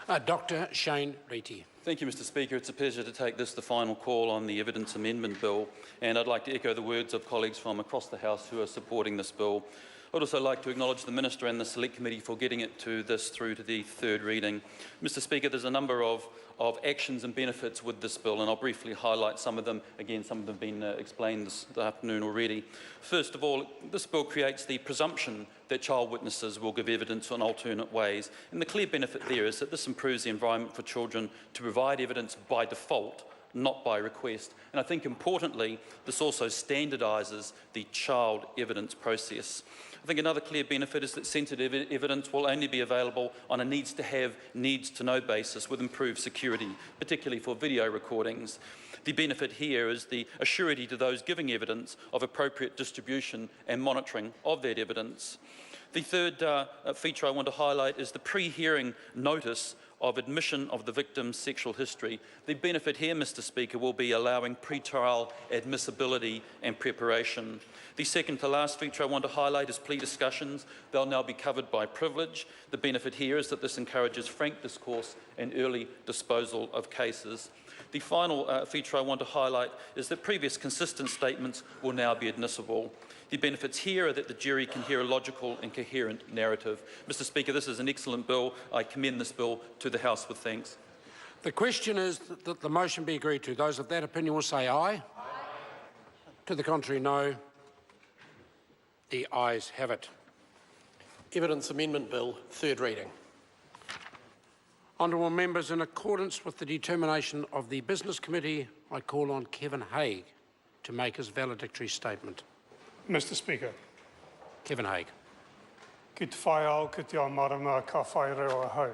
Dr Shane Reety. Thank you, Mr Speaker. It's a pleasure to take this, the final call on the Evidence Amendment Bill, and I'd like to echo the words of colleagues from across the House who are supporting this bill. I'd also like to acknowledge the Minister and the Select Committee for getting it to the third reading. Mr Speaker, there's a number of actions and benefits with this bill, and I'll briefly highlight some of them. Again, some of them have been explained this afternoon already. First of all, this bill creates the presumption that child witnesses will give evidence in alternate ways, and the clear benefit there is that this improves the environment for children to provide evidence by default, not by request. And I think importantly, this also standardises the child evidence process. I think another clear benefit is that sensitive evidence will only be available on a needs-to-have, needs-to-know basis with improved security, particularly for video recordings. The benefit here is the assurity to those giving evidence of appropriate distribution and monitoring of that evidence. The third feature I want to highlight is the pre-hearing notice of admission of the victim's sexual history. The benefit here, Mr Speaker, will be allowing pre-trial admissibility and preparation. The second to last feature I want to highlight is plea discussions. They'll now be covered by privilege. The benefit here is that this encourages frank discourse and early disposal of cases. The final feature I want to highlight is that previous consistent statements will now be admissible. The benefits here are that the jury can hear a logical and coherent narrative. Mr Speaker, this is an excellent bill. I commend this bill to the House with thanks. The question is that the motion be agreed to. Those of that opinion will say aye. Aye. To the contrary, no. The ayes have it. Evidence Amendment Bill, third reading. Honourable members, in accordance with the determination of the Business Committee, I call on Kevin Haigh to make his valedictory statement. Mr Speaker. Kevin Haigh. Ki te whai au, ki te marama, ka whai reo hau.